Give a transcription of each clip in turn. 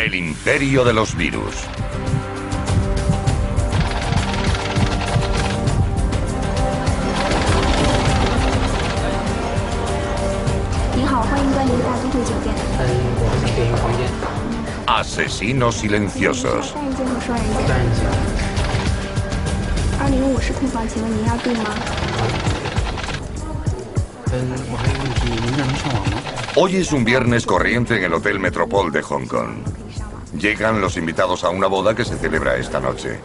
El imperio de los virus. Asesinos silenciosos. Hoy es un viernes corriente en el Hotel Metropole de Hong Kong. Llegan los invitados a una boda que se celebra esta noche.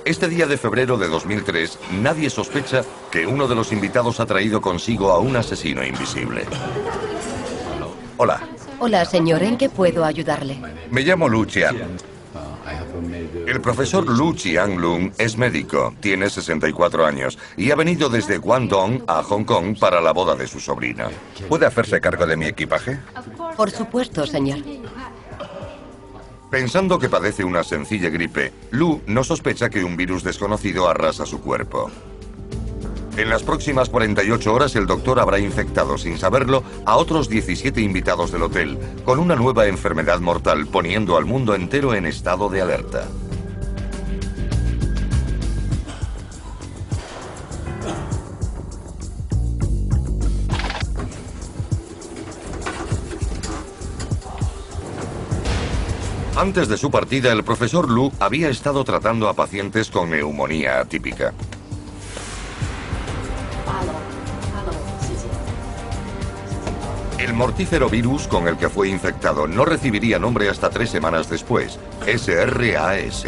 Este día de febrero de 2003, nadie sospecha que uno de los invitados ha traído consigo a un asesino invisible. Hola. Hola, señor. ¿En qué puedo ayudarle? Me llamo Lu Qian. El profesor Lu Qianlong es médico, tiene 64 años y ha venido desde Guangdong a Hong Kong para la boda de su sobrina. ¿Puede hacerse cargo de mi equipaje? Por supuesto, señor. Pensando que padece una sencilla gripe, Lu no sospecha que un virus desconocido arrasa su cuerpo. En las próximas 48 horas el doctor habrá infectado, sin saberlo, a otros 17 invitados del hotel, con una nueva enfermedad mortal, poniendo al mundo entero en estado de alerta. Antes de su partida, el profesor Lu había estado tratando a pacientes con neumonía atípica. El mortífero virus con el que fue infectado no recibiría nombre hasta 3 semanas después, SRAS.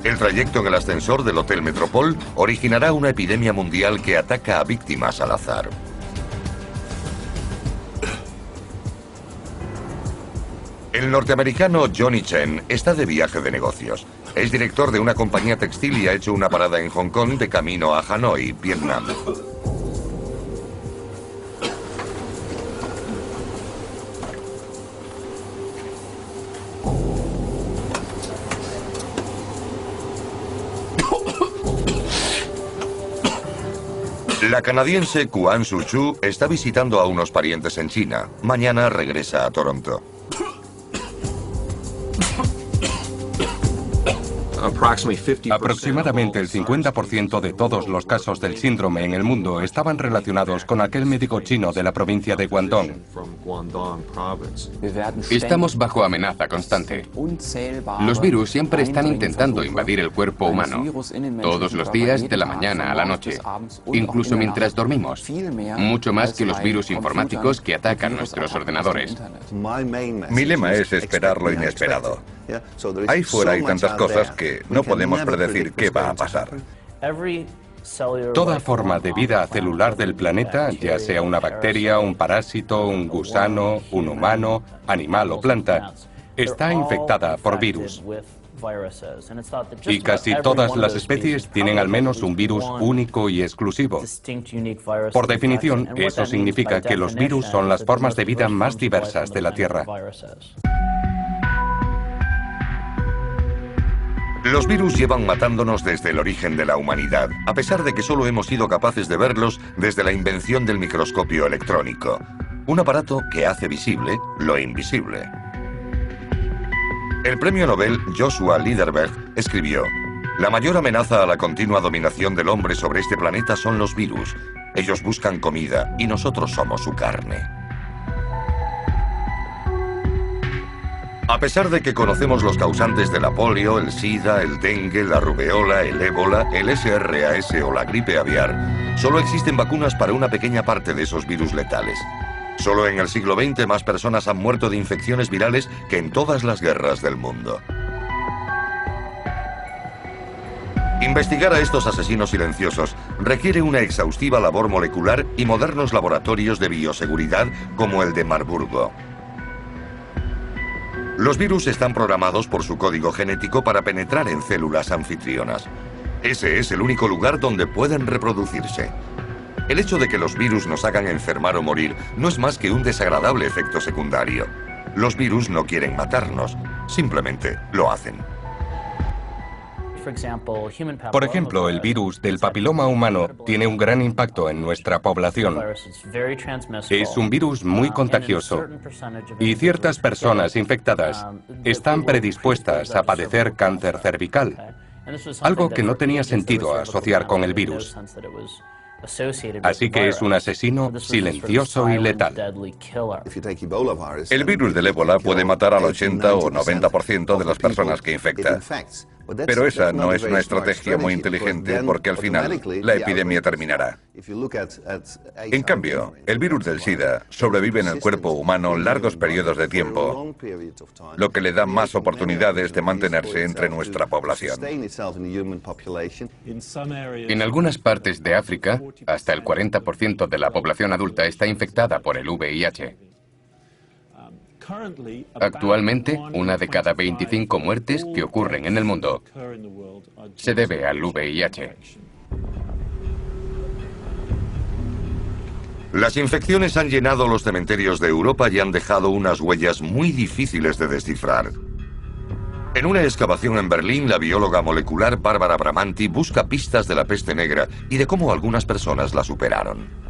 El trayecto en el ascensor del Hotel Metropole originará una epidemia mundial que ataca a víctimas al azar. El norteamericano Johnny Chen está de viaje de negocios. Es director de una compañía textil y ha hecho una parada en Hong Kong de camino a Hanoi, Vietnam. La canadiense Kuan Su-chu está visitando a unos parientes en China. Mañana regresa a Toronto. Aproximadamente el 50% de todos los casos del síndrome en el mundo estaban relacionados con aquel médico chino de la provincia de Guangdong. Estamos bajo amenaza constante. Los virus siempre están intentando invadir el cuerpo humano, todos los días de la mañana a la noche, incluso mientras dormimos, mucho más que los virus informáticos que atacan nuestros ordenadores. Mi lema es esperar lo inesperado. Ahí fuera hay tantas cosas que no podemos predecir qué va a pasar. Toda forma de vida celular del planeta, ya sea una bacteria, un parásito, un gusano, un humano, animal o planta, está infectada por virus. Y casi todas las especies tienen al menos un virus único y exclusivo. Por definición, eso significa que los virus son las formas de vida más diversas de la Tierra. Los virus llevan matándonos desde el origen de la humanidad, a pesar de que solo hemos sido capaces de verlos desde la invención del microscopio electrónico, un aparato que hace visible lo invisible. El premio Nobel Joshua Lederberg escribió: "La mayor amenaza a la continua dominación del hombre sobre este planeta son los virus. Ellos buscan comida y nosotros somos su carne". A pesar de que conocemos los causantes de la polio, el SIDA, el dengue, la rubeola, el ébola, el SRAS o la gripe aviar, solo existen vacunas para una pequeña parte de esos virus letales. Solo en el siglo XX más personas han muerto de infecciones virales que en todas las guerras del mundo. Investigar a estos asesinos silenciosos requiere una exhaustiva labor molecular y modernos laboratorios de bioseguridad como el de Marburgo. Los virus están programados por su código genético para penetrar en células anfitrionas. Ese es el único lugar donde pueden reproducirse. El hecho de que los virus nos hagan enfermar o morir no es más que un desagradable efecto secundario. Los virus no quieren matarnos, simplemente lo hacen. Por ejemplo, el virus del papiloma humano tiene un gran impacto en nuestra población. Es un virus muy contagioso y ciertas personas infectadas están predispuestas a padecer cáncer cervical, algo que no tenía sentido asociar con el virus. Así que es un asesino silencioso y letal. El virus del ébola puede matar al 80 o 90% de las personas que infecta. Pero esa no es una estrategia muy inteligente porque al final la epidemia terminará. En cambio, el virus del SIDA sobrevive en el cuerpo humano largos periodos de tiempo, lo que le da más oportunidades de mantenerse entre nuestra población. En algunas partes de África, hasta el 40% de la población adulta está infectada por el VIH. Actualmente, 1 de cada 25 muertes que ocurren en el mundo se debe al VIH. Las infecciones han llenado los cementerios de Europa y han dejado unas huellas muy difíciles de descifrar. En una excavación en Berlín, la bióloga molecular Barbara Bramanti busca pistas de la peste negra y de cómo algunas personas la superaron.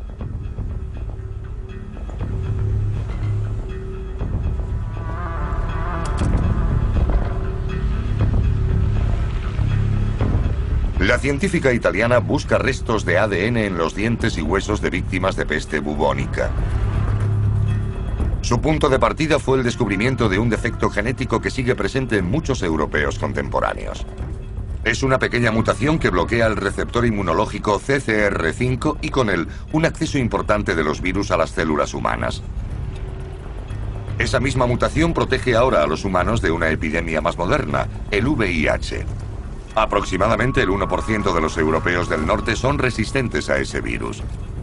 La científica italiana busca restos de ADN en los dientes y huesos de víctimas de peste bubónica. Su punto de partida fue el descubrimiento de un defecto genético que sigue presente en muchos europeos contemporáneos. Es una pequeña mutación que bloquea el receptor inmunológico CCR5 y con él un acceso importante de los virus a las células humanas. Esa misma mutación protege ahora a los humanos de una epidemia más moderna, el VIH. Aproximadamente el 1% de los europeos del norte son resistentes a ese virus.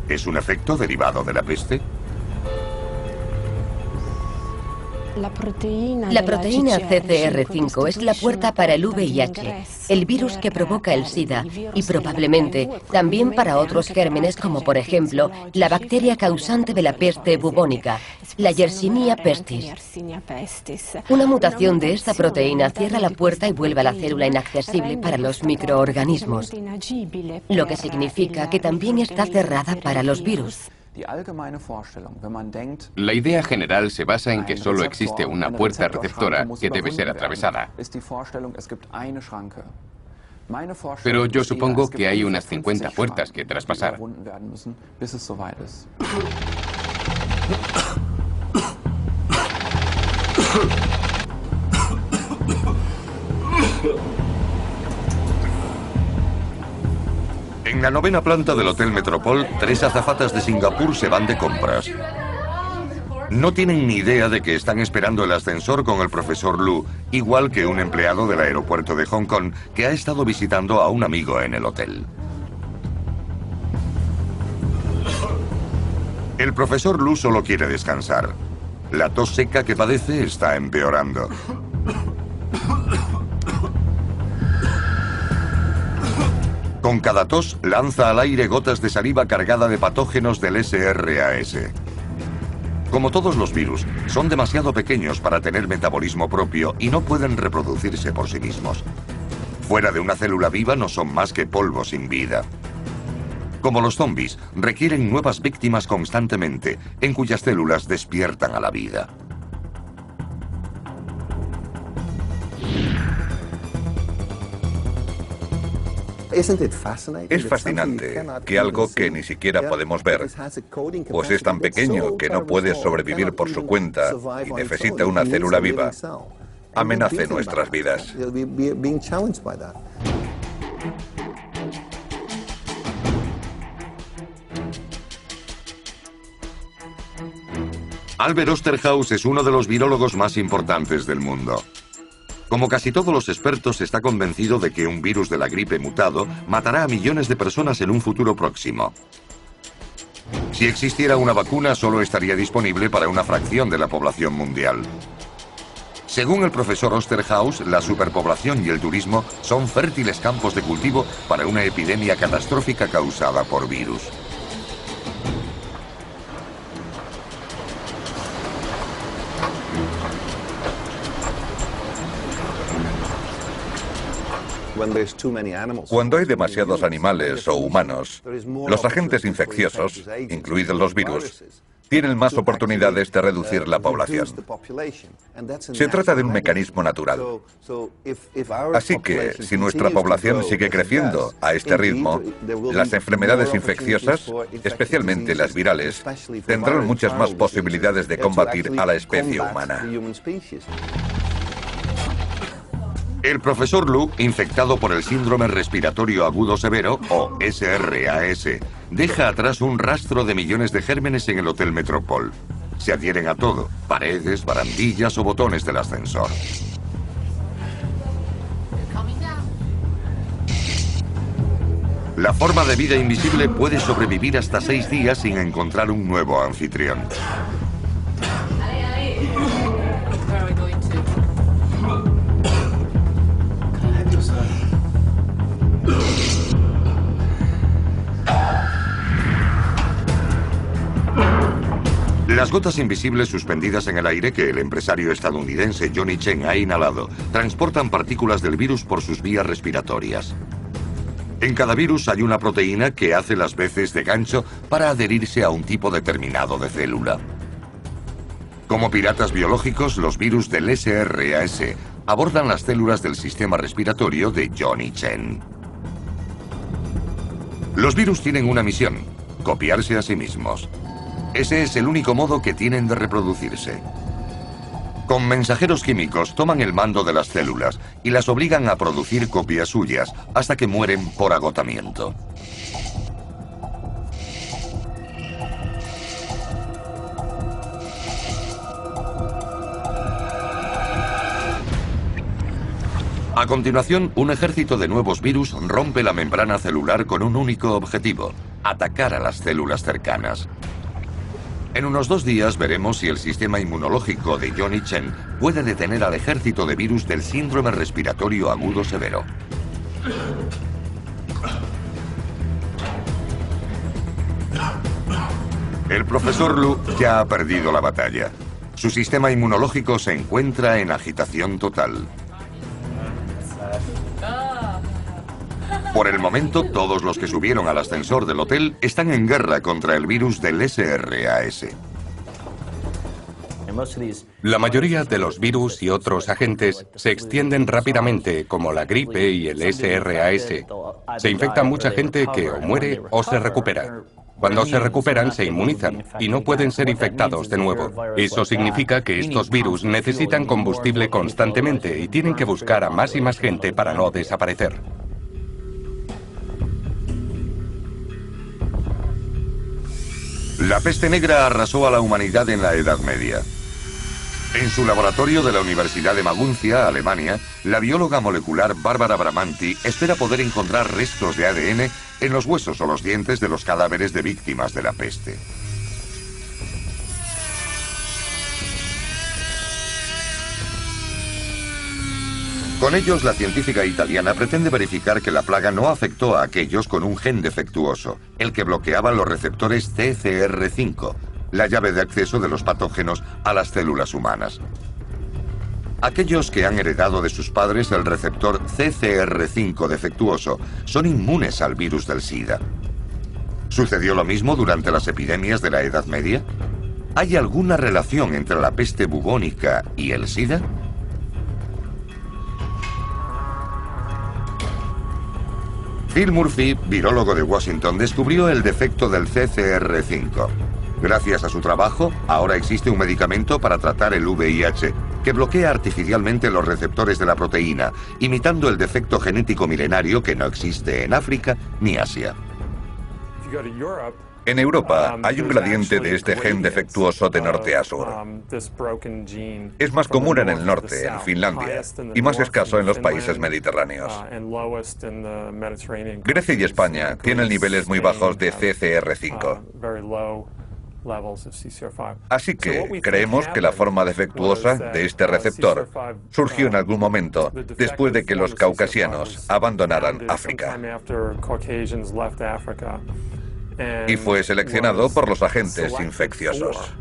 ¿Es un efecto derivado de la peste? La proteína CCR5 es la puerta para el VIH, el virus que provoca el SIDA, y probablemente también para otros gérmenes como por ejemplo la bacteria causante de la peste bubónica, la Yersinia pestis. Una mutación de esta proteína cierra la puerta y vuelve a la célula inaccesible para los microorganismos, lo que significa que también está cerrada para los virus. La idea general se basa en que solo existe una puerta receptora que debe ser atravesada. Pero yo supongo que hay unas 50 puertas que traspasar. En la 9ª planta del Hotel Metropol, 3 azafatas de Singapur se van de compras. No tienen ni idea de que están esperando el ascensor con el profesor Lu, igual que un empleado del aeropuerto de Hong Kong que ha estado visitando a un amigo en el hotel. El profesor Lu solo quiere descansar. La tos seca que padece está empeorando. Con cada tos, lanza al aire gotas de saliva cargada de patógenos del SRAS. Como todos los virus, son demasiado pequeños para tener metabolismo propio y no pueden reproducirse por sí mismos. Fuera de una célula viva no son más que polvo sin vida. Como los zombies, requieren nuevas víctimas constantemente, en cuyas células despiertan a la vida. Es fascinante que algo que ni siquiera podemos ver, pues es tan pequeño que no puede sobrevivir por su cuenta y necesita una célula viva, amenace nuestras vidas. Albert Osterhaus es uno de los virólogos más importantes del mundo. Como casi todos los expertos, está convencido de que un virus de la gripe mutado matará a millones de personas en un futuro próximo. Si existiera una vacuna, solo estaría disponible para una fracción de la población mundial. Según el profesor Osterhaus, la superpoblación y el turismo son fértiles campos de cultivo para una epidemia catastrófica causada por virus. Cuando hay demasiados animales o humanos, los agentes infecciosos, incluidos los virus, tienen más oportunidades de reducir la población. Se trata de un mecanismo natural. Así que, si nuestra población sigue creciendo a este ritmo, las enfermedades infecciosas, especialmente las virales, tendrán muchas más posibilidades de combatir a la especie humana. El profesor Lu, infectado por el síndrome respiratorio agudo severo, o SRAS, deja atrás un rastro de millones de gérmenes en el Hotel Metropol. Se adhieren a todo: paredes, barandillas o botones del ascensor. La forma de vida invisible puede sobrevivir hasta 6 días sin encontrar un nuevo anfitrión. Las gotas invisibles suspendidas en el aire que el empresario estadounidense Johnny Chen ha inhalado transportan partículas del virus por sus vías respiratorias. En cada virus hay una proteína que hace las veces de gancho para adherirse a un tipo determinado de célula. Como piratas biológicos, los virus del SRAS abordan las células del sistema respiratorio de Johnny Chen. Los virus tienen una misión: copiarse a sí mismos. Ese es el único modo que tienen de reproducirse. Con mensajeros químicos toman el mando de las células y las obligan a producir copias suyas hasta que mueren por agotamiento. A continuación, un ejército de nuevos virus rompe la membrana celular con un único objetivo: atacar a las células cercanas. En unos 2 días veremos si el sistema inmunológico de Johnny Chen puede detener al ejército de virus del síndrome respiratorio agudo severo. El profesor Lu ya ha perdido la batalla. Su sistema inmunológico se encuentra en agitación total. Por el momento, todos los que subieron al ascensor del hotel están en guerra contra el virus del SRAS. La mayoría de los virus y otros agentes se extienden rápidamente, como la gripe y el SRAS. Se infecta mucha gente que o muere o se recupera. Cuando se recuperan, se inmunizan y no pueden ser infectados de nuevo. Eso significa que estos virus necesitan combustible constantemente y tienen que buscar a más y más gente para no desaparecer. La peste negra arrasó a la humanidad en la Edad Media. En su laboratorio de la Universidad de Maguncia, Alemania, la bióloga molecular Barbara Bramanti espera poder encontrar restos de ADN en los huesos o los dientes de los cadáveres de víctimas de la peste. Con ellos, la científica italiana pretende verificar que la plaga no afectó a aquellos con un gen defectuoso, el que bloqueaba los receptores CCR5, la llave de acceso de los patógenos a las células humanas. Aquellos que han heredado de sus padres el receptor CCR5 defectuoso son inmunes al virus del SIDA. ¿Sucedió lo mismo durante las epidemias de la Edad Media? ¿Hay alguna relación entre la peste bubónica y el SIDA? Phil Murphy, virólogo de Washington, descubrió el defecto del CCR5. Gracias a su trabajo, ahora existe un medicamento para tratar el VIH que bloquea artificialmente los receptores de la proteína, imitando el defecto genético milenario que no existe en África ni Asia. En Europa hay un gradiente de este gen defectuoso de norte a sur. Es más común en el norte, en Finlandia, y más escaso en los países mediterráneos. Grecia y España tienen niveles muy bajos de CCR5. Así que creemos que la forma defectuosa de este receptor surgió en algún momento después de que los caucasianos abandonaran África. Y fue seleccionado por los agentes infecciosos.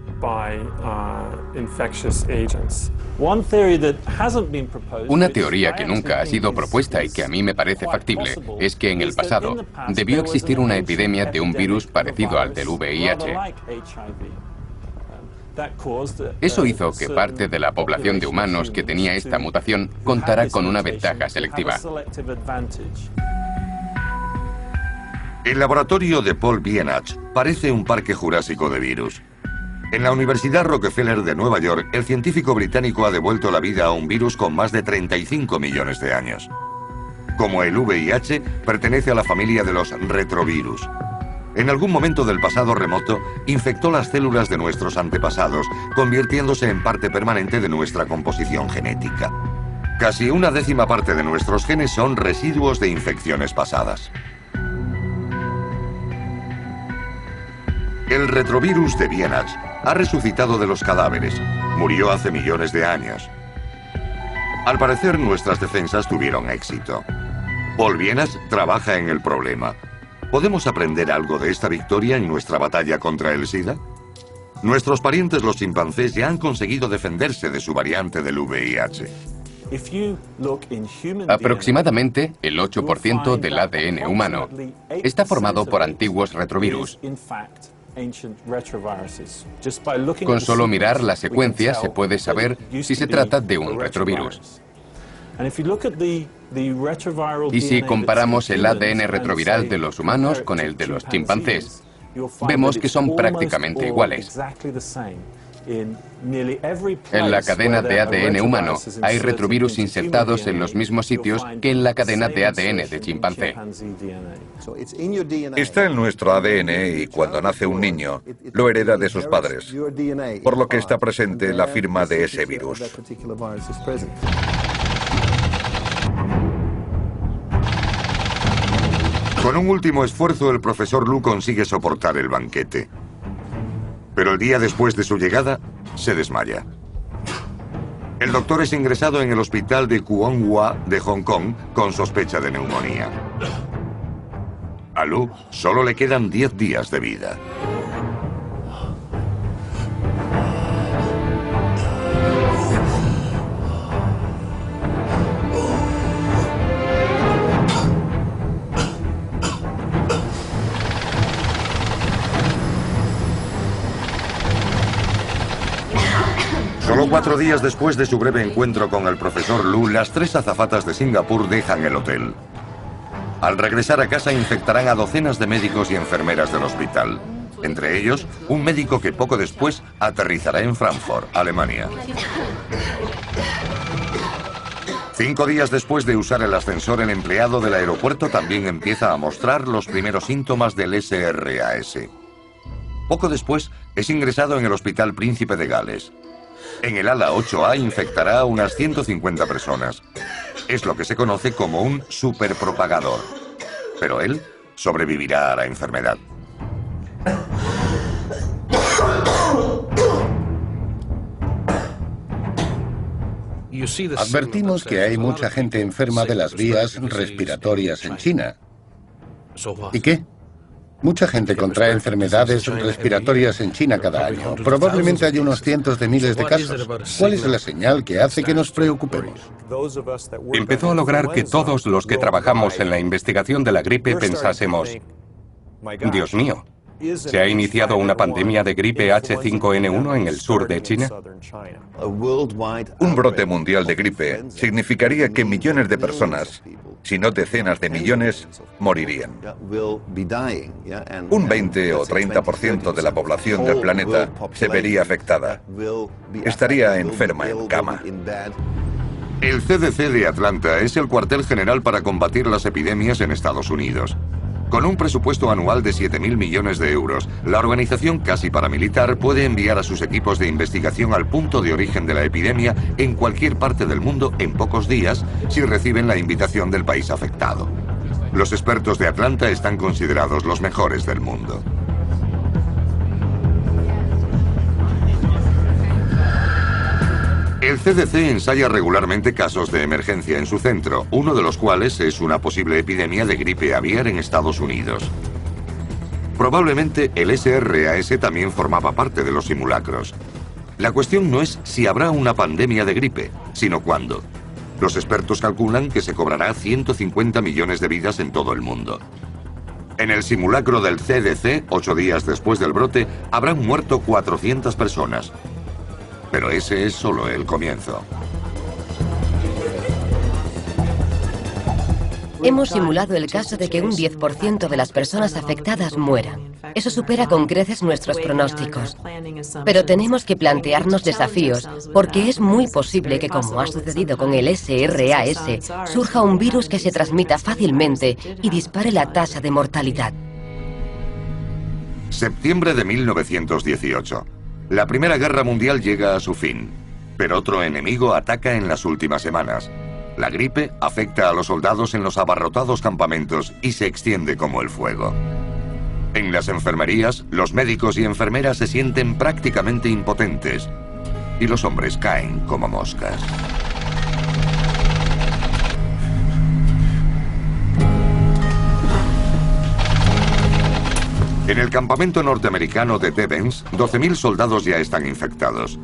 Una teoría que nunca ha sido propuesta y que a mí me parece factible es que en el pasado debió existir una epidemia de un virus parecido al del VIH. Eso hizo que parte de la población de humanos que tenía esta mutación contara con una ventaja selectiva. El laboratorio de Paul Bienach parece un parque jurásico de virus. En la Universidad Rockefeller de Nueva York, el científico británico ha devuelto la vida a un virus con más de 35 millones de años. Como el VIH, pertenece a la familia de los retrovirus. En algún momento del pasado remoto, infectó las células de nuestros antepasados, convirtiéndose en parte permanente de nuestra composición genética. Casi una décima parte de nuestros genes son residuos de infecciones pasadas. El retrovirus de Bienach ha resucitado de los cadáveres. Murió hace millones de años. Al parecer, nuestras defensas tuvieron éxito. Paul Bienach trabaja en el problema. ¿Podemos aprender algo de esta victoria en nuestra batalla contra el SIDA? Nuestros parientes los chimpancés ya han conseguido defenderse de su variante del VIH. Aproximadamente el 8% del ADN humano está formado por antiguos retrovirus. Con solo mirar la secuencia se puede saber si se trata de un retrovirus. Y si comparamos el ADN retroviral de los humanos con el de los chimpancés, vemos que son prácticamente iguales. En la cadena de ADN humano hay retrovirus insertados en los mismos sitios que en la cadena de ADN de chimpancé. Está en nuestro ADN y cuando nace un niño, lo hereda de sus padres, por lo que está presente la firma de ese virus. Con un último esfuerzo, el profesor Lu consigue soportar el banquete. Pero el día después de su llegada, se desmaya. El doctor es ingresado en el hospital de Kwong Wah de Hong Kong con sospecha de neumonía. A Lu solo le quedan 10 días de vida. Solo 4 días después de su breve encuentro con el profesor Lu, las 3 azafatas de Singapur dejan el hotel. Al regresar a casa infectarán a docenas de médicos y enfermeras del hospital. Entre ellos, un médico que poco después aterrizará en Frankfurt, Alemania. 5 días después de usar el ascensor, el empleado del aeropuerto también empieza a mostrar los primeros síntomas del SRAS. Poco después, es ingresado en el Hospital Príncipe de Gales. En el ala 8A infectará a unas 150 personas. Es lo que se conoce como un superpropagador. Pero él sobrevivirá a la enfermedad. Advertimos que hay mucha gente enferma de las vías respiratorias en China. ¿Y qué? Mucha gente contrae enfermedades respiratorias en China cada año. Probablemente hay unos cientos de miles de casos. ¿Cuál es la señal que hace que nos preocupemos? Empezó a lograr que todos los que trabajamos en la investigación de la gripe pensásemos: Dios mío, ¿se ha iniciado una pandemia de gripe H5N1 en el sur de China? Un brote mundial de gripe significaría que millones de personas, si no decenas de millones, morirían. Un 20 o 30% de la población del planeta se vería afectada. Estaría enferma en cama. El CDC de Atlanta es el cuartel general para combatir las epidemias en Estados Unidos. Con un presupuesto anual de 7.000 millones de euros, la organización casi paramilitar puede enviar a sus equipos de investigación al punto de origen de la epidemia en cualquier parte del mundo en pocos días si reciben la invitación del país afectado. Los expertos de Atlanta están considerados los mejores del mundo. El CDC ensaya regularmente casos de emergencia en su centro, uno de los cuales es una posible epidemia de gripe aviar en Estados Unidos. Probablemente el SRAS también formaba parte de los simulacros. La cuestión no es si habrá una pandemia de gripe, sino cuándo. Los expertos calculan que se cobrará 150 millones de vidas en todo el mundo. En el simulacro del CDC, 8 días después del brote, habrán muerto 400 personas. Pero ese es solo el comienzo. Hemos simulado el caso de que un 10% de las personas afectadas mueran. Eso supera con creces nuestros pronósticos. Pero tenemos que plantearnos desafíos, porque es muy posible que, como ha sucedido con el SRAS, surja un virus que se transmita fácilmente y dispare la tasa de mortalidad. Septiembre de 1918. La Primera Guerra Mundial llega a su fin, pero otro enemigo ataca en las últimas semanas. La gripe afecta a los soldados en los abarrotados campamentos y se extiende como el fuego. En las enfermerías, los médicos y enfermeras se sienten prácticamente impotentes y los hombres caen como moscas. En el campamento norteamericano de Devens, 12.000 soldados ya están infectados.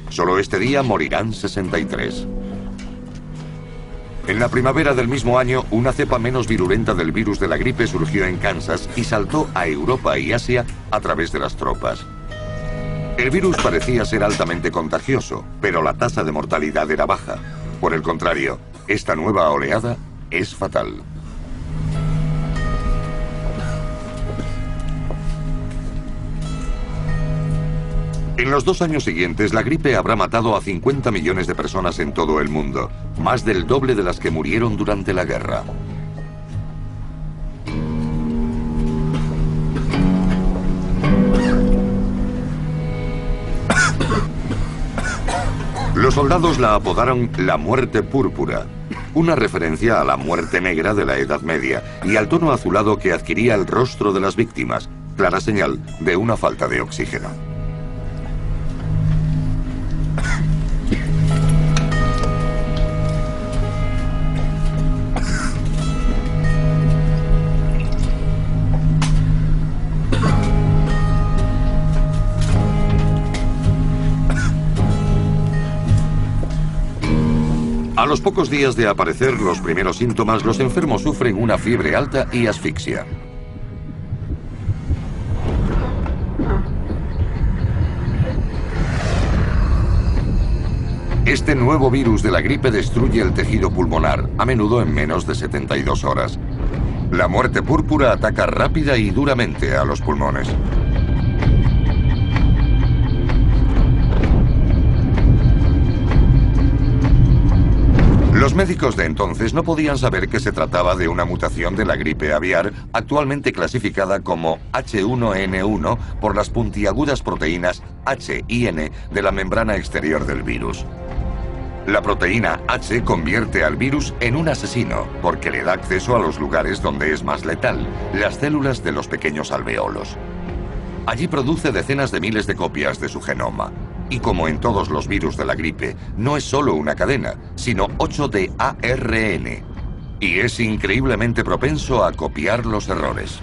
Solo este día morirán 63. En la primavera del mismo año, una cepa menos virulenta del virus de la gripe surgió en Kansas y saltó a Europa y Asia a través de las tropas. El virus parecía ser altamente contagioso, pero la tasa de mortalidad era baja. Por el contrario, esta nueva oleada es fatal. En los 2 años siguientes, la gripe habrá matado a 50 millones de personas en todo el mundo, más del doble de las que murieron durante la guerra. Los soldados la apodaron la muerte púrpura, una referencia a la muerte negra de la Edad Media y al tono azulado que adquiría el rostro de las víctimas, clara señal de una falta de oxígeno. A los pocos días de aparecer los primeros síntomas, los enfermos sufren una fiebre alta y asfixia. Este nuevo virus de la gripe destruye el tejido pulmonar, a menudo en menos de 72 horas. La muerte púrpura ataca rápida y duramente a los pulmones. Los médicos de entonces no podían saber que se trataba de una mutación de la gripe aviar, actualmente clasificada como H1N1 por las puntiagudas proteínas H y N de la membrana exterior del virus. La proteína H convierte al virus en un asesino porque le da acceso a los lugares donde es más letal, las células de los pequeños alveolos. Allí produce decenas de miles de copias de su genoma. Y como en todos los virus de la gripe, no es solo una cadena, sino 8 de ARN. Y es increíblemente propenso a copiar los errores.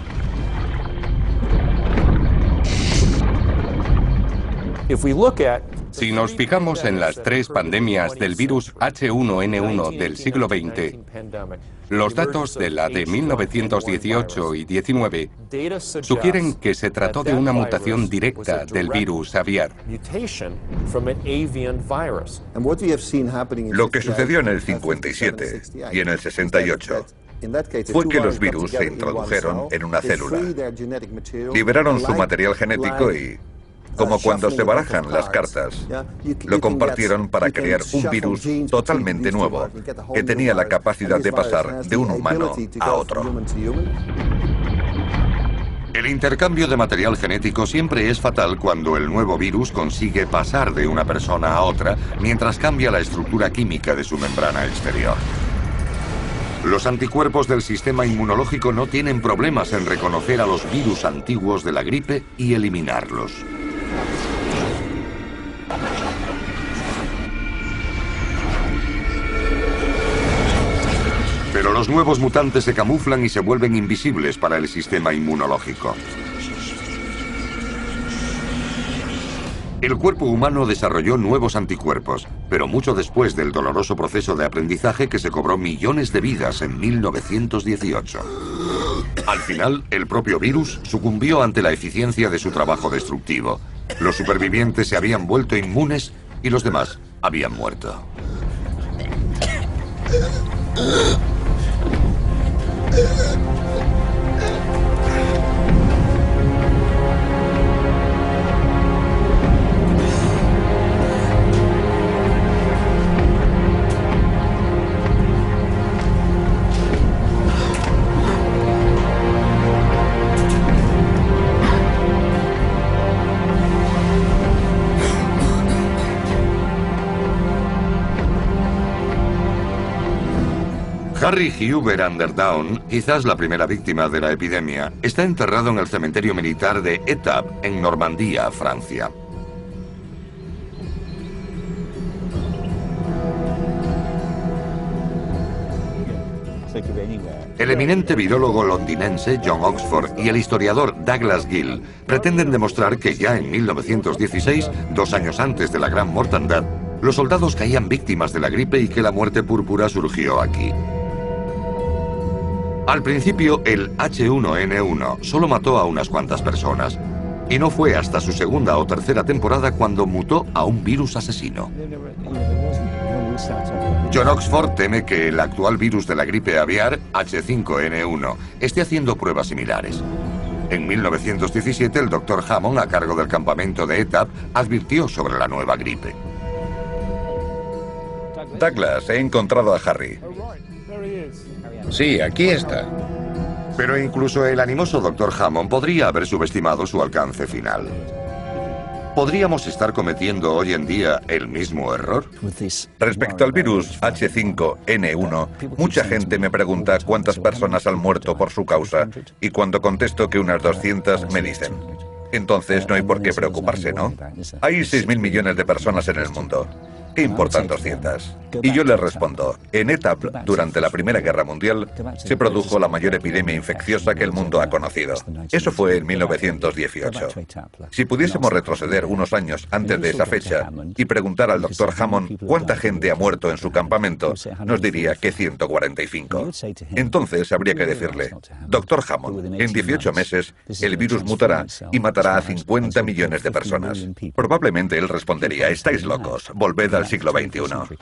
Si nos fijamos en las 3 pandemias del virus H1N1 del siglo XX, los datos de la de 1918 y 19 sugieren que se trató de una mutación directa del virus aviar. Lo que sucedió en el 57 y en el 68 fue que los virus se introdujeron en una célula, liberaron su material genético y, como cuando se barajan las cartas, lo compartieron para crear un virus totalmente nuevo, que tenía la capacidad de pasar de un humano a otro. El intercambio de material genético siempre es fatal cuando el nuevo virus consigue pasar de una persona a otra mientras cambia la estructura química de su membrana exterior. Los anticuerpos del sistema inmunológico no tienen problemas en reconocer a los virus antiguos de la gripe y eliminarlos. Pero los nuevos mutantes se camuflan y se vuelven invisibles para el sistema inmunológico. El cuerpo humano desarrolló nuevos anticuerpos, pero mucho después del doloroso proceso de aprendizaje que se cobró millones de vidas en 1918. Al final, el propio virus sucumbió ante la eficiencia de su trabajo destructivo. Los supervivientes se habían vuelto inmunes y los demás habían muerto. Harry Huber Underdown, quizás la primera víctima de la epidemia, está enterrado en el cementerio militar de Étaples, en Normandía, Francia. El eminente virólogo londinense John Oxford y el historiador Douglas Gill pretenden demostrar que ya en 1916, 2 años antes de la Gran Mortandad, los soldados caían víctimas de la gripe y que la muerte púrpura surgió aquí. Al principio, el H1N1 solo mató a unas cuantas personas, y no fue hasta su segunda o tercera temporada cuando mutó a un virus asesino. John Oxford teme que el actual virus de la gripe aviar, H5N1, esté haciendo pruebas similares. En 1917, el Dr. Hammond, a cargo del campamento de Étaples, advirtió sobre la nueva gripe. Douglas, he encontrado a Harry. Sí, aquí está. Pero incluso el animoso Dr. Hammond podría haber subestimado su alcance final. ¿Podríamos estar cometiendo hoy en día el mismo error? Respecto al virus H5N1, mucha gente me pregunta cuántas personas han muerto por su causa, y cuando contesto que unas 200 me dicen: entonces no hay por qué preocuparse, ¿no? Hay 6.000 millones de personas en el mundo. ¿Qué importan 200? Y yo les respondo: en Étaples, durante la Primera Guerra Mundial, se produjo la mayor epidemia infecciosa que el mundo ha conocido. Eso fue en 1918. Si pudiésemos retroceder unos años antes de esa fecha y preguntar al Dr. Hammond cuánta gente ha muerto en su campamento, nos diría que 145. Entonces habría que decirle: Dr. Hammond, en 18 meses el virus mutará y matará a 50 millones de personas. Probablemente él respondería: estáis locos, volved al siglo XXI.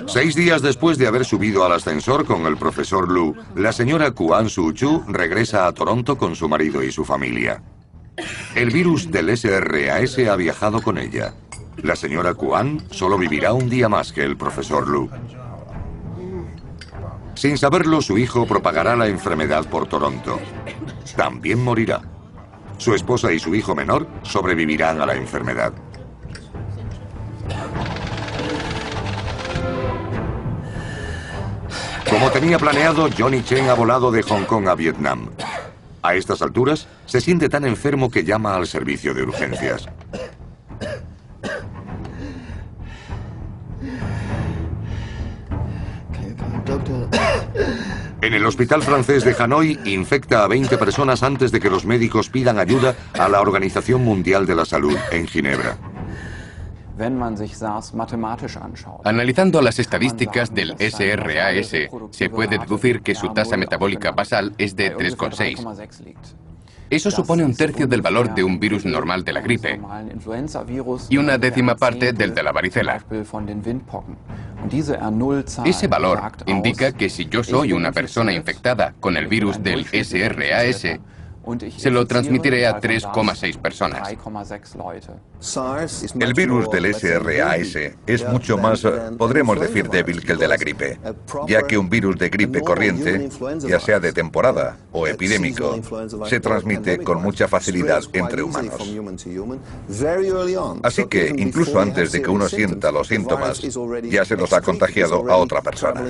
6 días después de haber subido al ascensor con el profesor Lu, la señora Kuan Su-Chu regresa a Toronto con su marido y su familia. El virus del SRAS ha viajado con ella. La señora Kuan solo vivirá un día más que el profesor Lu. Sin saberlo, su hijo propagará la enfermedad por Toronto. También morirá. Su esposa y su hijo menor sobrevivirán a la enfermedad. Como tenía planeado, Johnny Chen ha volado de Hong Kong a Vietnam. A estas alturas, se siente tan enfermo que llama al servicio de urgencias. En el hospital francés de Hanoi, infecta a 20 personas antes de que los médicos pidan ayuda a la Organización Mundial de la Salud en Ginebra. Analizando las estadísticas del SRAS, se puede deducir que su tasa metabólica basal es de 3,6. Eso supone 1/3 del valor de un virus normal de la gripe y 1/10 parte del de la varicela. Ese valor indica que si yo soy una persona infectada con el virus del SRAS, se lo transmitiré a 3,6 personas. El virus del SRAS es mucho más, podremos decir, débil que el de la gripe, ya que un virus de gripe corriente, ya sea de temporada o epidémico, se transmite con mucha facilidad entre humanos. Así que, incluso antes de que uno sienta los síntomas, ya se los ha contagiado a otra persona.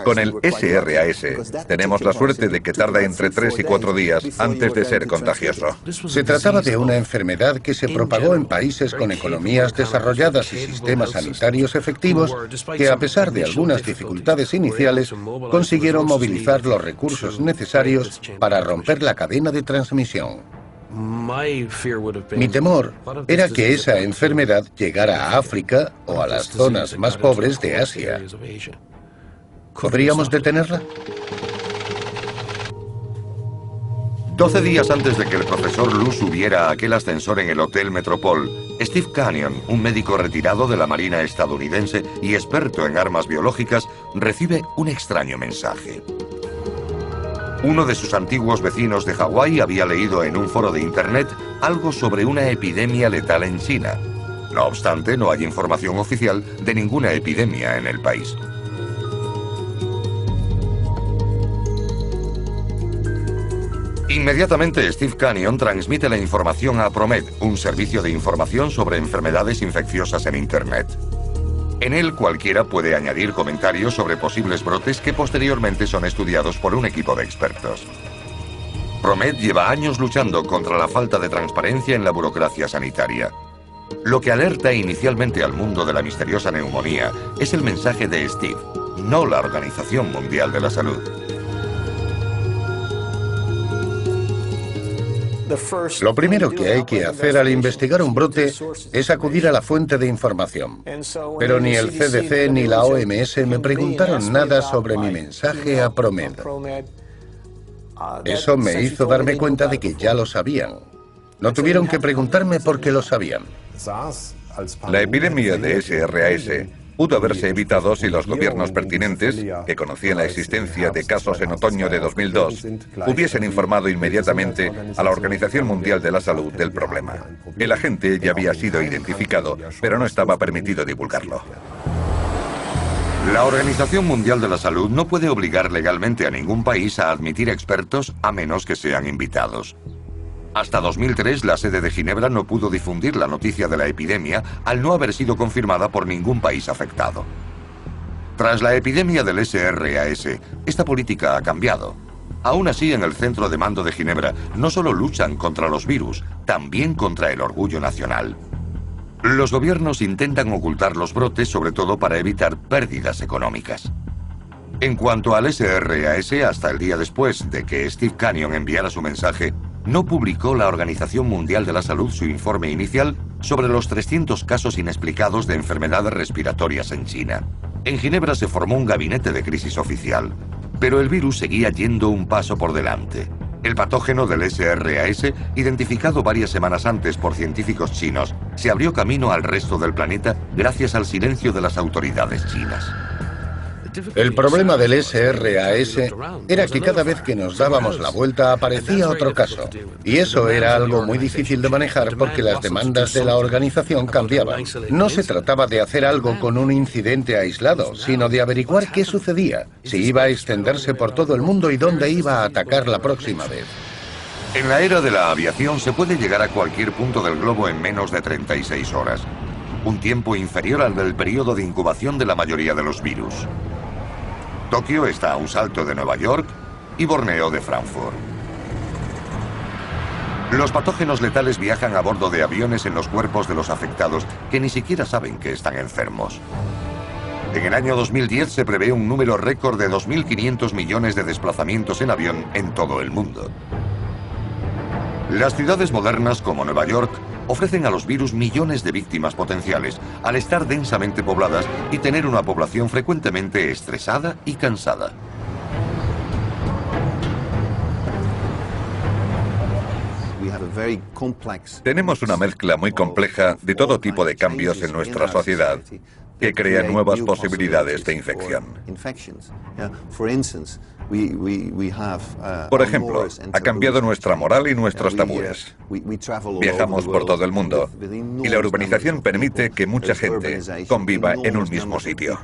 Con el SRAS tenemos la suerte de que tarda entre 3 y 4 días antes de ser contagioso. Se trataba de una enfermedad que se propagó en países con economías desarrolladas y sistemas sanitarios efectivos que, a pesar de algunas dificultades iniciales, consiguieron movilizar los recursos necesarios para romper la cadena de transmisión. Mi temor era que esa enfermedad llegara a África o a las zonas más pobres de Asia. ¿Podríamos detenerla? 12 días antes de que el profesor Lu subiera a aquel ascensor en el Hotel Metropol, Steve Canyon, un médico retirado de la Marina estadounidense y experto en armas biológicas, recibe un extraño mensaje. Uno de sus antiguos vecinos de Hawái había leído en un foro de Internet algo sobre una epidemia letal en China. No obstante, no hay información oficial de ninguna epidemia en el país. Inmediatamente Steve Canyon transmite la información a ProMed, un servicio de información sobre enfermedades infecciosas en Internet. En él cualquiera puede añadir comentarios sobre posibles brotes que posteriormente son estudiados por un equipo de expertos. ProMed lleva años luchando contra la falta de transparencia en la burocracia sanitaria. Lo que alerta inicialmente al mundo de la misteriosa neumonía es el mensaje de Steve, no la Organización Mundial de la Salud. Lo primero que hay que hacer al investigar un brote es acudir a la fuente de información. Pero ni el CDC ni la OMS me preguntaron nada sobre mi mensaje a ProMed. Eso me hizo darme cuenta de que ya lo sabían. No tuvieron que preguntarme porque lo sabían. La epidemia de SRAS pudo haberse evitado si los gobiernos pertinentes, que conocían la existencia de casos en otoño de 2002, hubiesen informado inmediatamente a la Organización Mundial de la Salud del problema. El agente ya había sido identificado, pero no estaba permitido divulgarlo. La Organización Mundial de la Salud no puede obligar legalmente a ningún país a admitir expertos a menos que sean invitados. Hasta 2003, la sede de Ginebra no pudo difundir la noticia de la epidemia al no haber sido confirmada por ningún país afectado. Tras la epidemia del SRAS, esta política ha cambiado. Aún así, en el centro de mando de Ginebra no solo luchan contra los virus, también contra el orgullo nacional. Los gobiernos intentan ocultar los brotes, sobre todo para evitar pérdidas económicas. En cuanto al SRAS, hasta el día después de que Steve Canyon enviara su mensaje, no publicó la Organización Mundial de la Salud su informe inicial sobre los 300 casos inexplicados de enfermedades respiratorias en China. En Ginebra se formó un gabinete de crisis oficial, pero el virus seguía yendo un paso por delante. El patógeno del SRAS, identificado varias semanas antes por científicos chinos, se abrió camino al resto del planeta gracias al silencio de las autoridades chinas. El problema del SRAS era que cada vez que nos dábamos la vuelta aparecía otro caso. Y eso era algo muy difícil de manejar porque las demandas de la organización cambiaban. No se trataba de hacer algo con un incidente aislado, sino de averiguar qué sucedía, si iba a extenderse por todo el mundo y dónde iba a atacar la próxima vez. En la era de la aviación se puede llegar a cualquier punto del globo en menos de 36 horas. Un tiempo inferior al del periodo de incubación de la mayoría de los virus. Tokio está a un salto de Nueva York y Borneo de Frankfurt. Los patógenos letales viajan a bordo de aviones en los cuerpos de los afectados que ni siquiera saben que están enfermos. En el año 2010 se prevé un número récord de 2.500 millones de desplazamientos en avión en todo el mundo. Las ciudades modernas como Nueva York ofrecen a los virus millones de víctimas potenciales al estar densamente pobladas y tener una población frecuentemente estresada y cansada. Tenemos una mezcla muy compleja de todo tipo de cambios en nuestra sociedad que crea nuevas posibilidades de infección. Por ejemplo, ha cambiado nuestra moral y nuestros tabúes. Viajamos por todo el mundo y la urbanización permite que mucha gente conviva en un mismo sitio.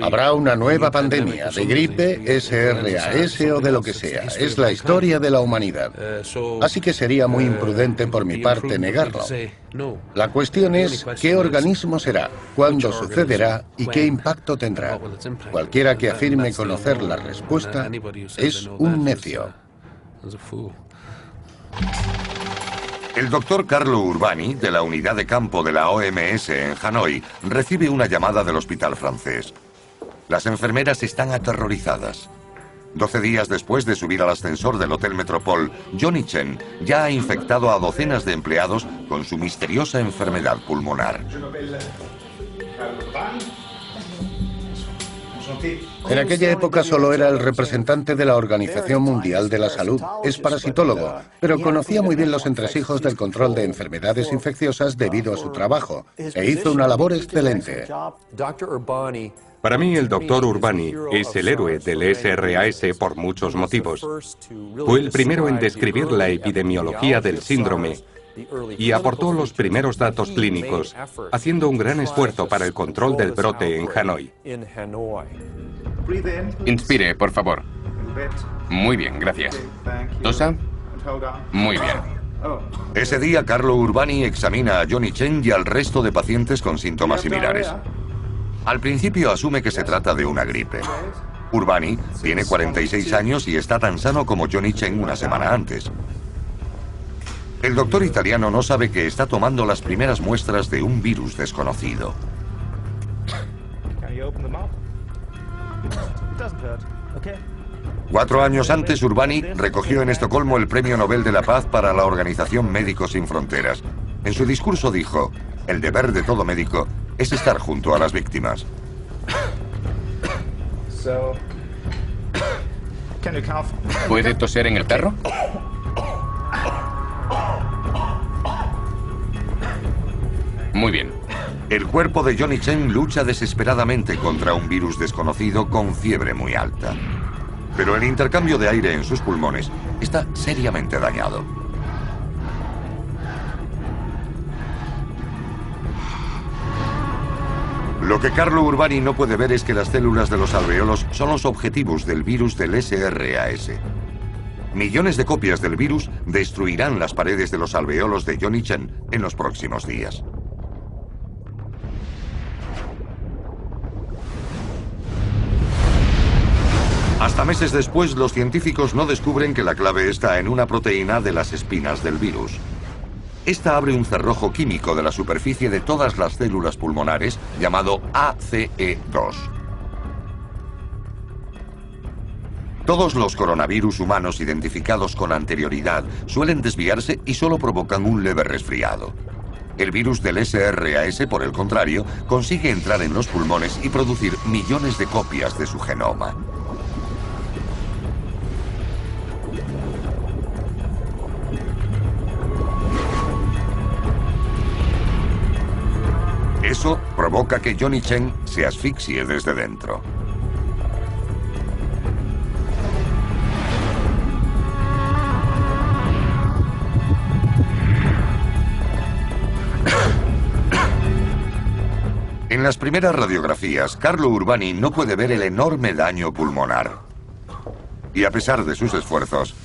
Habrá una nueva pandemia de gripe, SRAS o de lo que sea. Es la historia de la humanidad. Así que sería muy imprudente por mi parte negarlo. La cuestión es qué organismo será, cuándo sucederá y qué impacto tendrá. Cualquiera que afirme conocer la respuesta es un necio. El doctor Carlo Urbani, de la unidad de campo de la OMS en Hanoi, recibe una llamada del hospital francés. Las enfermeras están aterrorizadas. 12 días después de subir al ascensor del Hotel Metropol, Johnny Chen ya ha infectado a docenas de empleados con su misteriosa enfermedad pulmonar. En aquella época solo era el representante de la Organización Mundial de la Salud. Es parasitólogo, pero conocía muy bien los entresijos del control de enfermedades infecciosas debido a su trabajo, e hizo una labor excelente. Para mí, el Dr. Urbani es el héroe del SRAS por muchos motivos. Fue el primero en describir la epidemiología del síndrome y aportó los primeros datos clínicos, haciendo un gran esfuerzo para el control del brote en Hanoi. Inspire, por favor. Muy bien, gracias. Tosa. Muy bien. Ese día, Carlo Urbani examina a Johnny Chen y al resto de pacientes con síntomas similares. Al principio asume que se trata de una gripe. Urbani tiene 46 años y está tan sano como Johnny Chen una semana antes. El doctor italiano no sabe que está tomando las primeras muestras de un virus desconocido. 4 años antes, Urbani recogió en Estocolmo el Premio Nobel de la Paz para la Organización Médicos Sin Fronteras. En su discurso dijo: "El deber de todo médico es estar junto a las víctimas". ¿Puede toser en el perro? Muy bien. El cuerpo de Johnny Chen lucha desesperadamente contra un virus desconocido con fiebre muy alta. Pero el intercambio de aire en sus pulmones está seriamente dañado. Lo que Carlo Urbani no puede ver es que las células de los alveolos son los objetivos del virus del SRAS. Millones de copias del virus destruirán las paredes de los alveolos de Johnny Chen en los próximos días. Hasta meses después, los científicos no descubren que la clave está en una proteína de las espinas del virus. Esta abre un cerrojo químico de la superficie de todas las células pulmonares llamado ACE2. Todos los coronavirus humanos identificados con anterioridad suelen desviarse y solo provocan un leve resfriado. El virus del SRAS, por el contrario, consigue entrar en los pulmones y producir millones de copias de su genoma. Eso provoca que Johnny Chen se asfixie desde dentro. En las primeras radiografías, Carlo Urbani no puede ver el enorme daño pulmonar. Y a pesar de sus esfuerzos,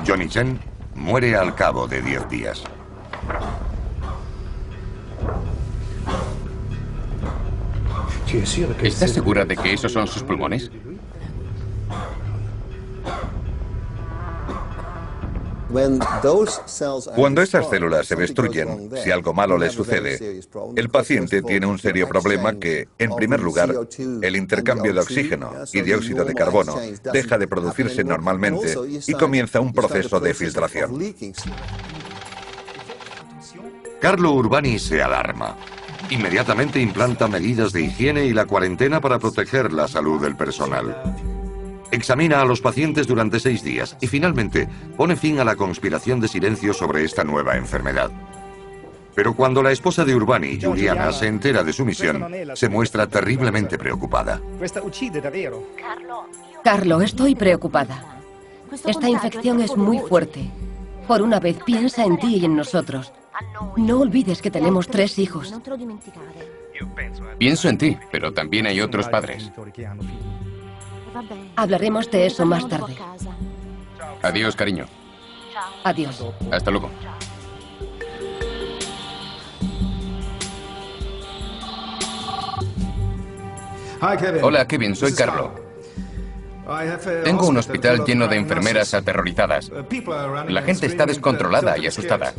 Johnny Chen muere al cabo de 10 días. ¿Estás segura de que esos son sus pulmones? Cuando esas células se destruyen, si algo malo le sucede, el paciente tiene un serio problema que, en primer lugar, el intercambio de oxígeno y dióxido de carbono deja de producirse normalmente y comienza un proceso de filtración. Carlo Urbani se alarma. Inmediatamente implanta medidas de higiene y la cuarentena para proteger la salud del personal. Examina a los pacientes durante 6 días y finalmente pone fin a la conspiración de silencio sobre esta nueva enfermedad. Pero cuando la esposa de Urbani, Giuliana, se entera de su misión, se muestra terriblemente preocupada. Carlo, estoy preocupada. Esta infección es muy fuerte. Por una vez, piensa en ti y en nosotros. No olvides que tenemos 3 hijos. Pienso en ti, pero también hay otros padres. Hablaremos de eso más tarde. Adiós, cariño. Adiós. Hasta luego. Hola, Kevin, soy Carlo. Tengo un hospital lleno de enfermeras aterrorizadas. La gente está descontrolada y asustada.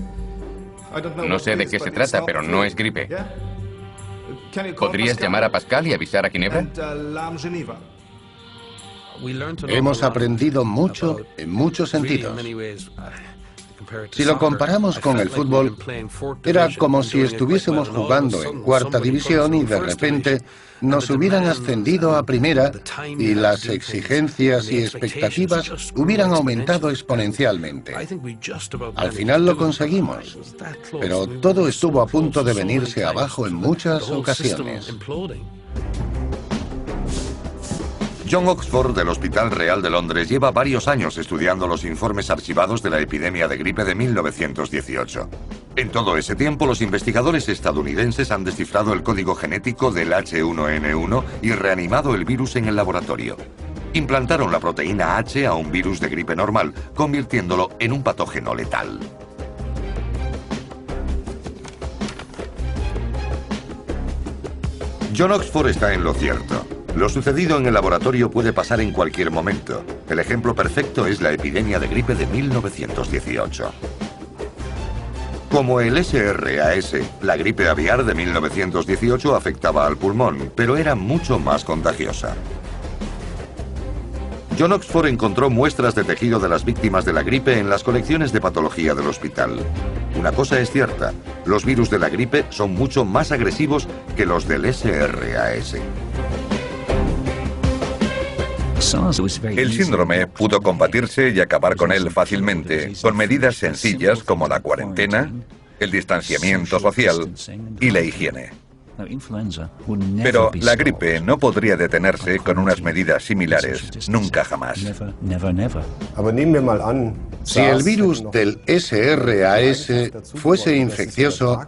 No sé de qué se trata, pero no es gripe. ¿Podrías llamar a Pascal y avisar a Ginebra? Hemos aprendido mucho en muchos sentidos. Si lo comparamos con el fútbol, era como si estuviésemos jugando en cuarta división y de repente nos hubieran ascendido a primera y las exigencias y expectativas hubieran aumentado exponencialmente. Al final lo conseguimos, pero todo estuvo a punto de venirse abajo en muchas ocasiones. John Oxford, del Hospital Real de Londres, lleva varios años estudiando los informes archivados de la epidemia de gripe de 1918. En todo ese tiempo, los investigadores estadounidenses han descifrado el código genético del H1N1 y reanimado el virus en el laboratorio. Implantaron la proteína H a un virus de gripe normal, convirtiéndolo en un patógeno letal. John Oxford está en lo cierto. Lo sucedido en el laboratorio puede pasar en cualquier momento. El ejemplo perfecto es la epidemia de gripe de 1918. Como el SRAS, la gripe aviar de 1918 afectaba al pulmón, pero era mucho más contagiosa. John Oxford encontró muestras de tejido de las víctimas de la gripe en las colecciones de patología del hospital. Una cosa es cierta, los virus de la gripe son mucho más agresivos que los del SRAS. El síndrome pudo combatirse y acabar con él fácilmente, con medidas sencillas como la cuarentena, el distanciamiento social y la higiene. Pero la gripe no podría detenerse con unas medidas similares, nunca jamás. Si el virus del SRAS fuese infeccioso,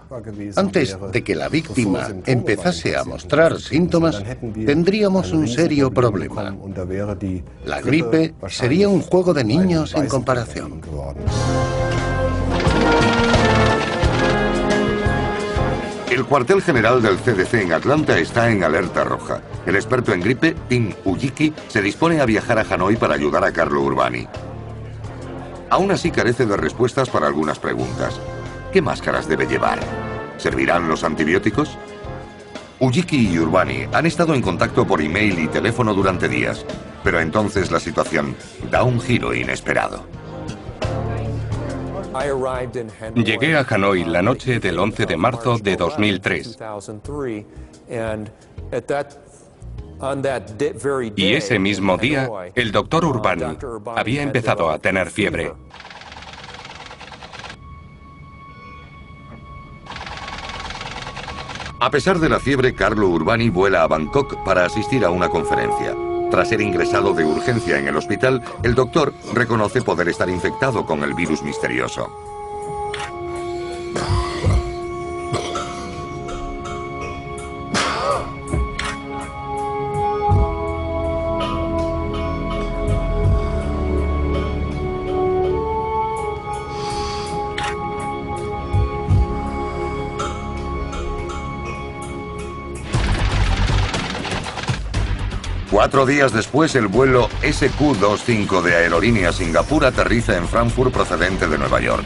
antes de que la víctima empezase a mostrar síntomas, tendríamos un serio problema. La gripe sería un juego de niños en comparación. El cuartel general del CDC en Atlanta está en alerta roja. El experto en gripe, Tim Ujiki, se dispone a viajar a Hanoi para ayudar a Carlo Urbani. Aún así carece de respuestas para algunas preguntas. ¿Qué máscaras debe llevar? ¿Servirán los antibióticos? Ujiki y Urbani han estado en contacto por email y teléfono durante días, pero entonces la situación da un giro inesperado. Llegué a Hanoi la noche del 11 de marzo de 2003. Y ese mismo día, el doctor Urbani había empezado a tener fiebre. A pesar de la fiebre, Carlo Urbani vuela a Bangkok para asistir a una conferencia. Tras ser ingresado de urgencia en el hospital, el doctor reconoce poder estar infectado con el virus misterioso. Cuatro días después, el vuelo SQ-25 de Aerolíneas Singapur aterriza en Frankfurt procedente de Nueva York.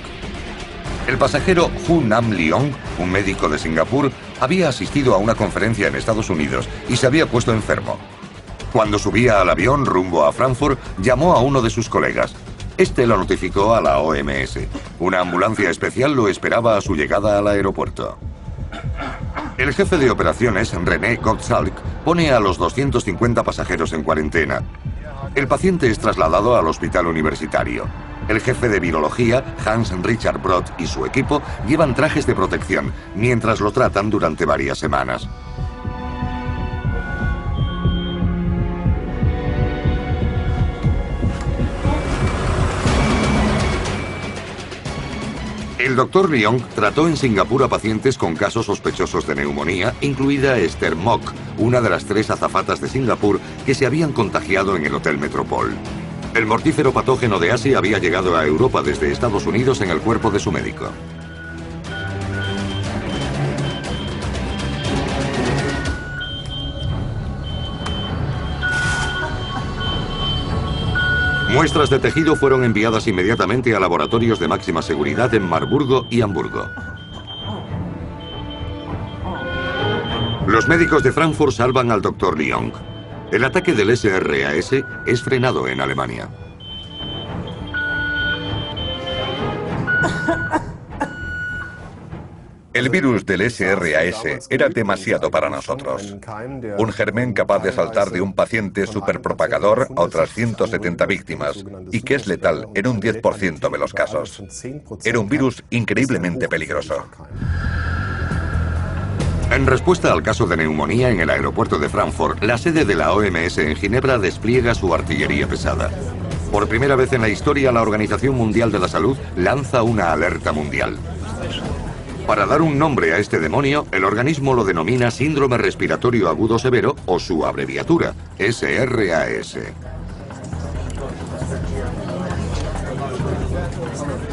El pasajero Hu Nam Leong, un médico de Singapur, había asistido a una conferencia en Estados Unidos y se había puesto enfermo. Cuando subía al avión rumbo a Frankfurt, llamó a uno de sus colegas. Este lo notificó a la OMS. Una ambulancia especial lo esperaba a su llegada al aeropuerto. El jefe de operaciones, René Gottschalk, pone a los 250 pasajeros en cuarentena. El paciente es trasladado al hospital universitario. El jefe de virología, Hans Richard Brod, y su equipo llevan trajes de protección mientras lo tratan durante varias semanas. El doctor Leong trató en Singapur a pacientes con casos sospechosos de neumonía, incluida Esther Mok, una de las 3 azafatas de Singapur que se habían contagiado en el Hotel Metropol. El mortífero patógeno de Asia había llegado a Europa desde Estados Unidos en el cuerpo de su médico. Muestras de tejido fueron enviadas inmediatamente a laboratorios de máxima seguridad en Marburgo y Hamburgo. Los médicos de Frankfurt salvan al Dr. Leong. El ataque del SRAS es frenado en Alemania. El virus del SRAS era demasiado para nosotros. Un germen capaz de saltar de un paciente superpropagador a otras 170 víctimas y que es letal en un 10% de los casos. Era un virus increíblemente peligroso. En respuesta al caso de neumonía en el aeropuerto de Frankfurt, la sede de la OMS en Ginebra despliega su artillería pesada. Por primera vez en la historia, la Organización Mundial de la Salud lanza una alerta mundial. Para dar un nombre a este demonio, el organismo lo denomina Síndrome Respiratorio Agudo Severo o su abreviatura, SRAS.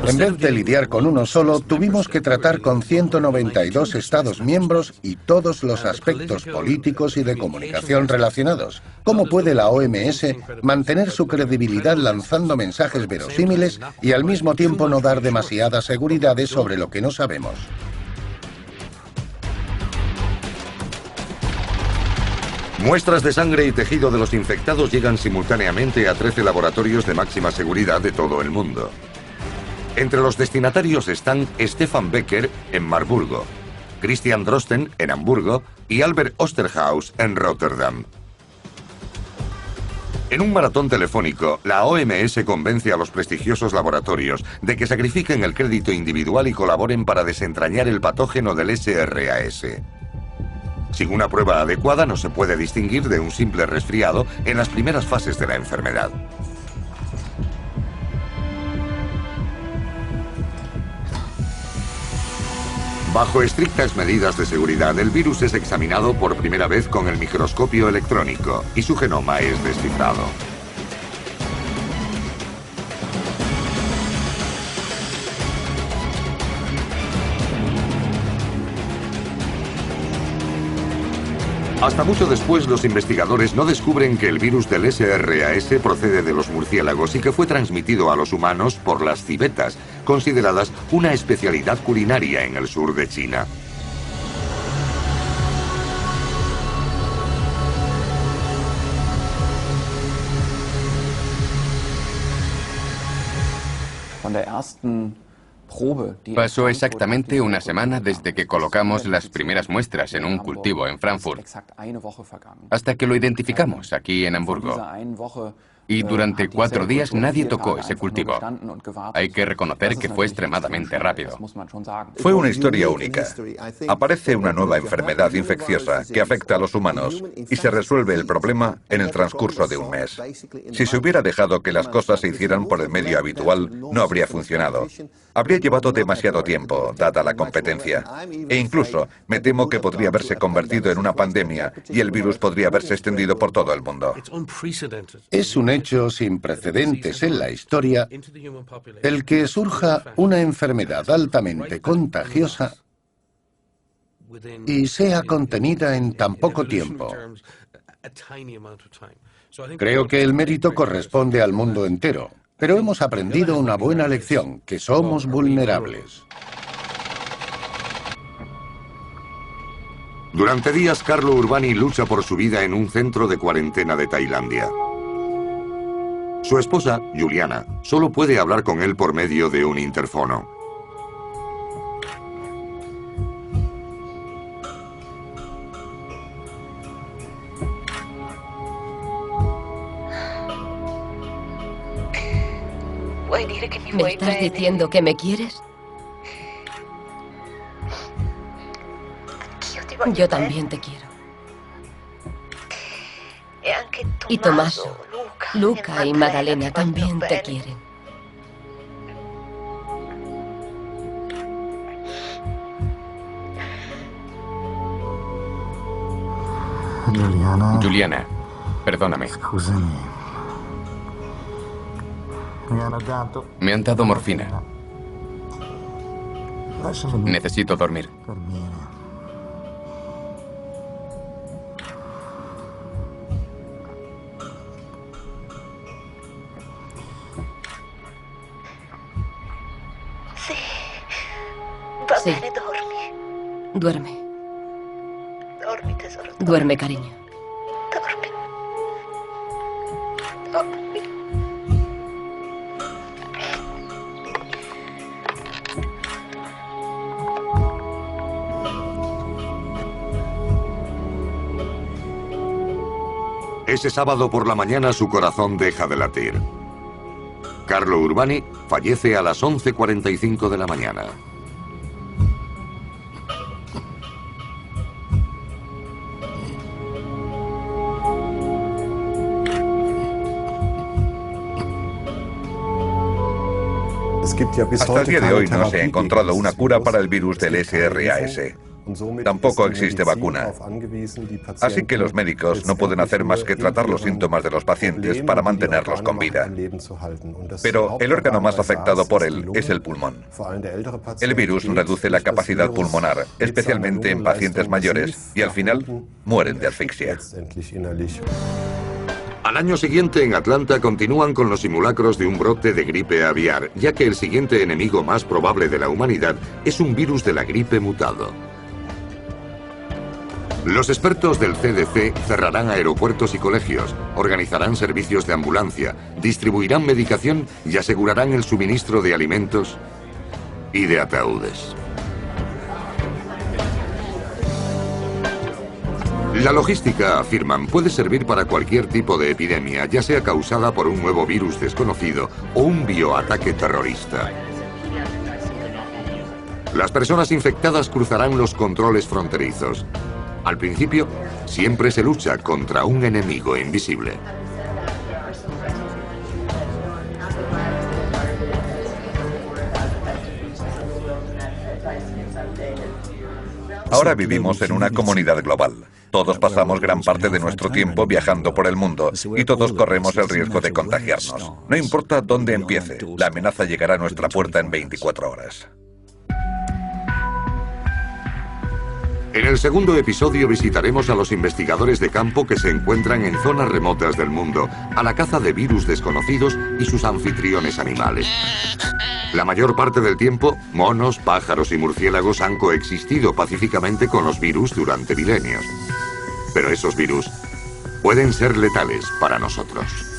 En vez de lidiar con uno solo, tuvimos que tratar con 192 Estados miembros y todos los aspectos políticos y de comunicación relacionados. ¿Cómo puede la OMS mantener su credibilidad lanzando mensajes verosímiles y al mismo tiempo no dar demasiadas seguridades sobre lo que no sabemos? Muestras de sangre y tejido de los infectados llegan simultáneamente a 13 laboratorios de máxima seguridad de todo el mundo. Entre los destinatarios están Stefan Becker en Marburgo, Christian Drosten en Hamburgo y Albert Osterhaus en Rotterdam. En un maratón telefónico, la OMS convence a los prestigiosos laboratorios de que sacrifiquen el crédito individual y colaboren para desentrañar el patógeno del SRAS. Sin una prueba adecuada no se puede distinguir de un simple resfriado en las primeras fases de la enfermedad. Bajo estrictas medidas de seguridad, el virus es examinado por primera vez con el microscopio electrónico y su genoma es descifrado. Hasta mucho después, los investigadores no descubren que el virus del SRAS procede de los murciélagos y que fue transmitido a los humanos por las civetas, consideradas una especialidad culinaria en el sur de China. Pasó exactamente una semana desde que colocamos las primeras muestras en un cultivo en Frankfurt, hasta que lo identificamos aquí en Hamburgo. Y durante 4 días nadie tocó ese cultivo. Hay que reconocer que fue extremadamente rápido. Fue una historia única. Aparece una nueva enfermedad infecciosa que afecta a los humanos y se resuelve el problema en el transcurso de un mes. Si se hubiera dejado que las cosas se hicieran por el medio habitual, no habría funcionado. Habría llevado demasiado tiempo, dada la competencia. E incluso, me temo que podría haberse convertido en una pandemia y el virus podría haberse extendido por todo el mundo. Es un hecho sin precedentes en la historia el que surja una enfermedad altamente contagiosa y sea contenida en tan poco tiempo. Creo que el mérito corresponde al mundo entero, pero hemos aprendido una buena lección, que somos vulnerables. Durante días, Carlo Urbani lucha por su vida en un centro de cuarentena de Tailandia. Su esposa, Juliana, solo puede hablar con él por medio de un interfono. ¿Me estás diciendo que me quieres? Yo también te quiero. Y Tommaso, Luca y Maddalena también te quieren. Juliana, perdóname. Me han dado morfina. Necesito dormir. Sí. Duerme. Duerme, cariño. Ese sábado por la mañana su corazón deja de latir. Carlo Urbani fallece a las 11:45 de la mañana. Hasta el día de hoy no se ha encontrado una cura para el virus del SRAS. Tampoco existe vacuna. Así que los médicos no pueden hacer más que tratar los síntomas de los pacientes para mantenerlos con vida. Pero el órgano más afectado por él es el pulmón. El virus reduce la capacidad pulmonar, especialmente en pacientes mayores, y al final mueren de asfixia. Al año siguiente, en Atlanta, continúan con los simulacros de un brote de gripe aviar, ya que el siguiente enemigo más probable de la humanidad es un virus de la gripe mutado. Los expertos del CDC cerrarán aeropuertos y colegios, organizarán servicios de ambulancia, distribuirán medicación y asegurarán el suministro de alimentos y de ataúdes. La logística, afirman, puede servir para cualquier tipo de epidemia, ya sea causada por un nuevo virus desconocido o un bioataque terrorista. Las personas infectadas cruzarán los controles fronterizos. Al principio, siempre se lucha contra un enemigo invisible. Ahora vivimos en una comunidad global. Todos pasamos gran parte de nuestro tiempo viajando por el mundo y todos corremos el riesgo de contagiarnos. No importa dónde empiece, la amenaza llegará a nuestra puerta en 24 horas. En el segundo episodio visitaremos a los investigadores de campo que se encuentran en zonas remotas del mundo, a la caza de virus desconocidos y sus anfitriones animales. La mayor parte del tiempo, monos, pájaros y murciélagos han coexistido pacíficamente con los virus durante milenios. Pero esos virus pueden ser letales para nosotros.